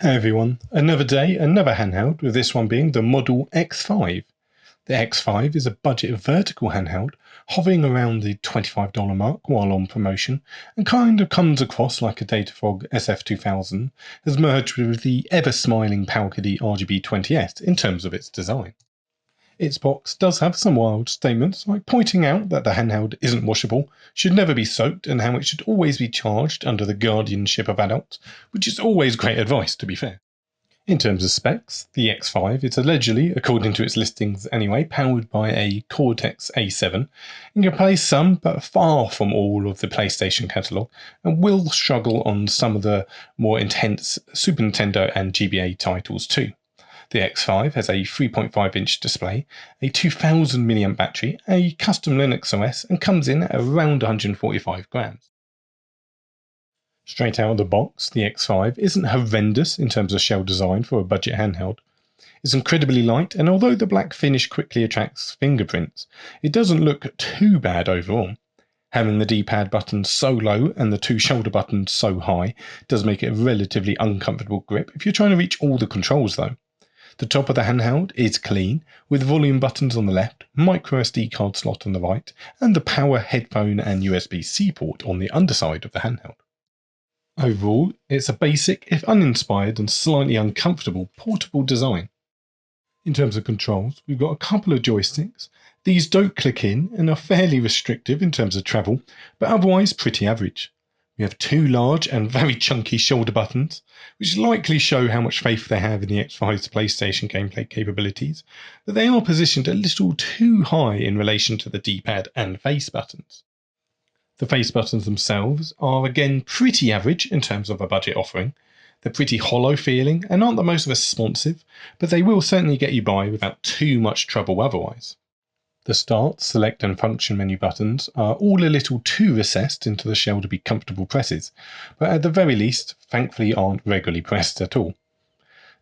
Hey everyone, another day, another handheld, with this one being the Model X5. The X5 is a budget vertical handheld, hovering around the $25 mark while on promotion, and kind of comes across like a Datafrog SF2000 has merged with the ever-smiling PowerKiddy RGB20S in terms of its design. Its box does have some wild statements, like pointing out that the handheld isn't washable, should never be soaked, and how it should always be charged under the guardianship of adults, which is always great advice, to be fair. In terms of specs, the X5 is allegedly, according to its listings anyway, powered by a Cortex A7, and can play some, but far from all, of the PlayStation catalogue, and will struggle on some of the more intense Super Nintendo and GBA titles too. The X5 has a 3.5-inch display, a 2000 mAh battery, a custom Linux OS, and comes in at around 145 grams. Straight out of the box, the X5 isn't horrendous in terms of shell design for a budget handheld. It's incredibly light, and although the black finish quickly attracts fingerprints, it doesn't look too bad overall. Having the dpad buttons so low and the two shoulder buttons so high does make it a relatively uncomfortable grip if you're trying to reach all the controls though. The top of the handheld is clean, with volume buttons on the left, micro SD card slot on the right, and the power headphone and USB-C port on the underside of the handheld. Overall, it's a basic, if uninspired and slightly uncomfortable, portable design. In terms of controls, we've got a couple of joysticks. These don't click in and are fairly restrictive in terms of travel, but otherwise pretty average. We have two large and very chunky shoulder buttons, which likely show how much faith they have in the X5's PlayStation gameplay capabilities, but they are positioned a little too high in relation to the D-pad and face buttons. The face buttons themselves are again pretty average in terms of a budget offering. They're pretty hollow feeling and aren't the most responsive, but they will certainly get you by without too much trouble otherwise. The Start, Select and Function menu buttons are all a little too recessed into the shell to be comfortable presses, but at the very least, thankfully aren't regularly pressed at all.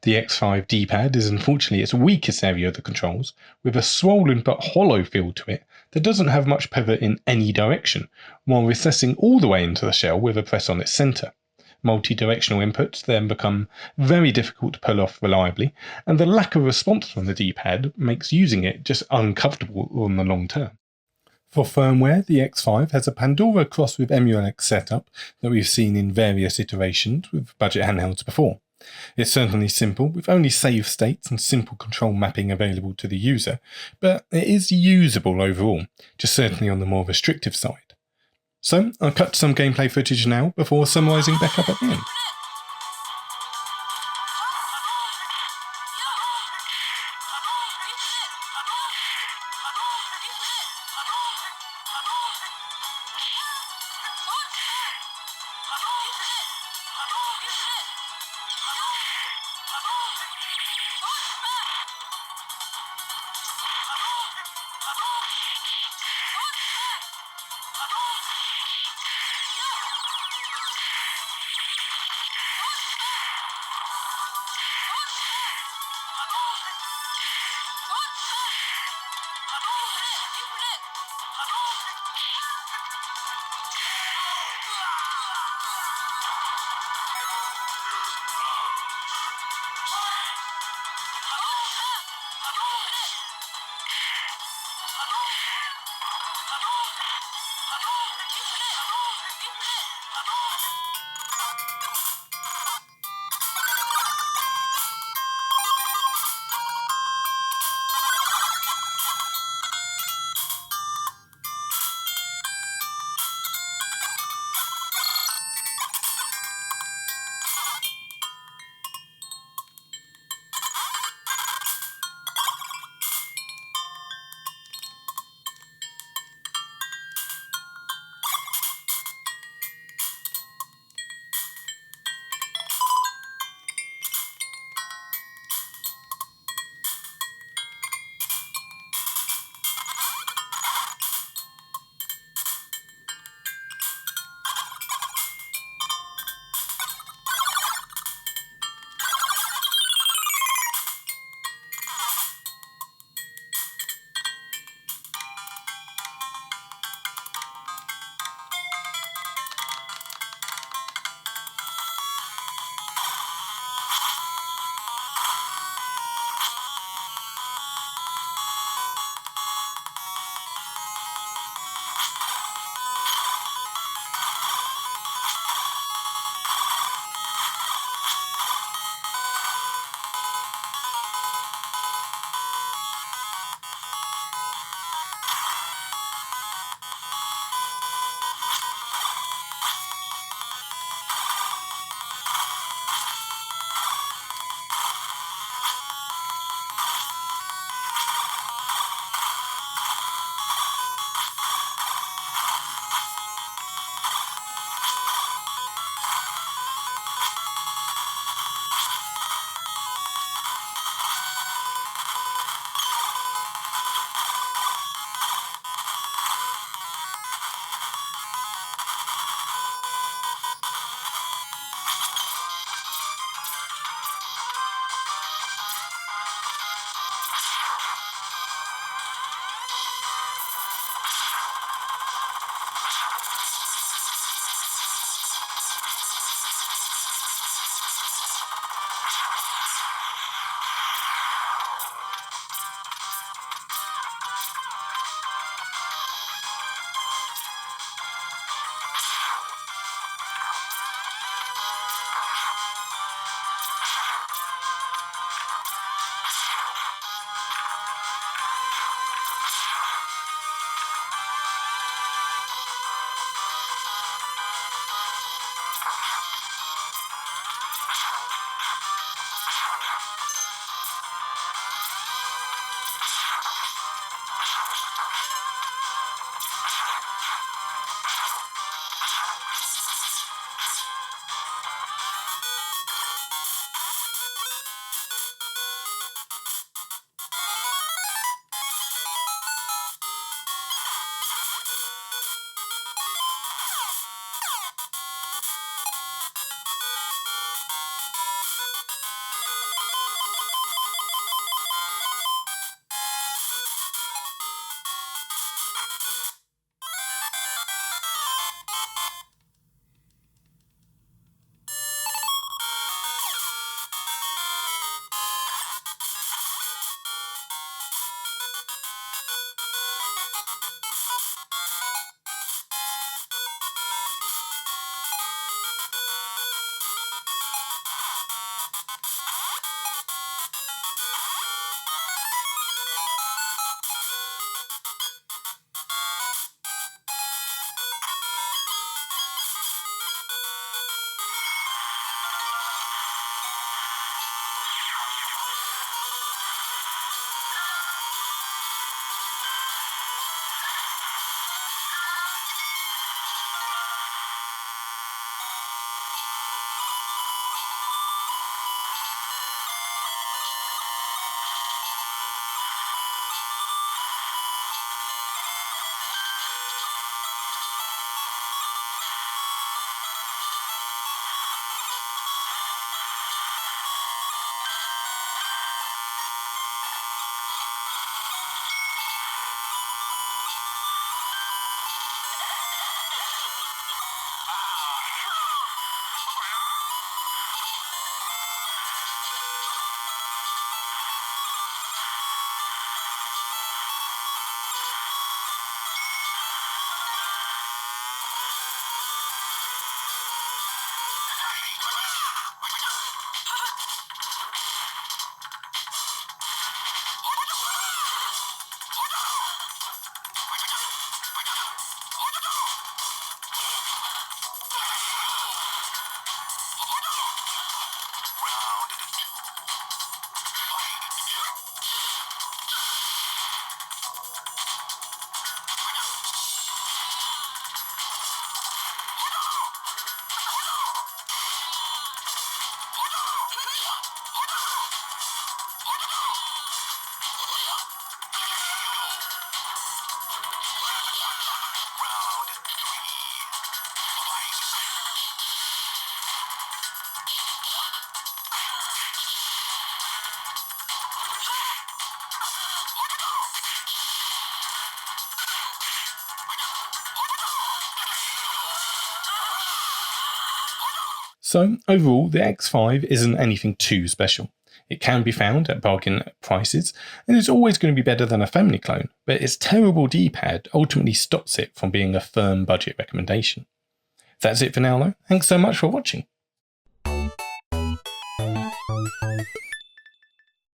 The X5 D-pad is unfortunately its weakest area of the controls, with a swollen but hollow feel to it that doesn't have much pivot in any direction, while recessing all the way into the shell with a press on its centre. Multi-directional inputs then become very difficult to pull off reliably, and the lack of response from the D-pad makes using it just uncomfortable on the long term. For firmware, the X5 has a Pandora cross with Emulix setup that we've seen in various iterations with budget handhelds before. It's certainly simple, with only save states and simple control mapping available to the user, but it is usable overall, just certainly on the more restrictive side. So I'll cut some gameplay footage now before summarising back up at the end. So overall, the X5 isn't anything too special. It can be found at bargain prices, and it's always going to be better than a family clone, but its terrible D-pad ultimately stops it from being a firm budget recommendation. That's it for now though. Thanks so much for watching.